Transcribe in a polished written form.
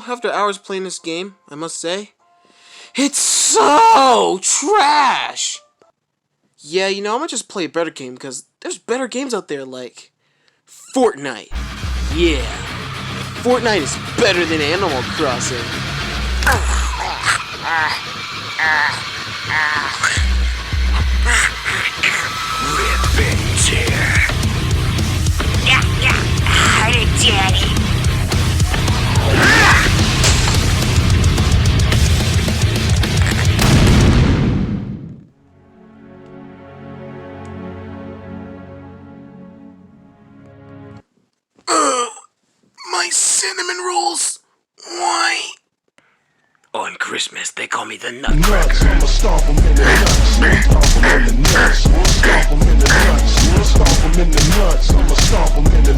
After hours playing this game, I must say, it's so trash! Yeah, I'm gonna just play a better game because there's better games out there like Fortnite. Yeah, Fortnite is better than Animal Crossing. Rip and tear. Hide it, Daddy. My cinnamon rolls. Why? On Christmas, they call me the Nuts, Nutcracker. I'ma stomp 'em in the nuts. Stomp 'em in the nuts. Stomp 'em in the nuts. Stomp 'em in the nuts. I'ma stomp 'em in the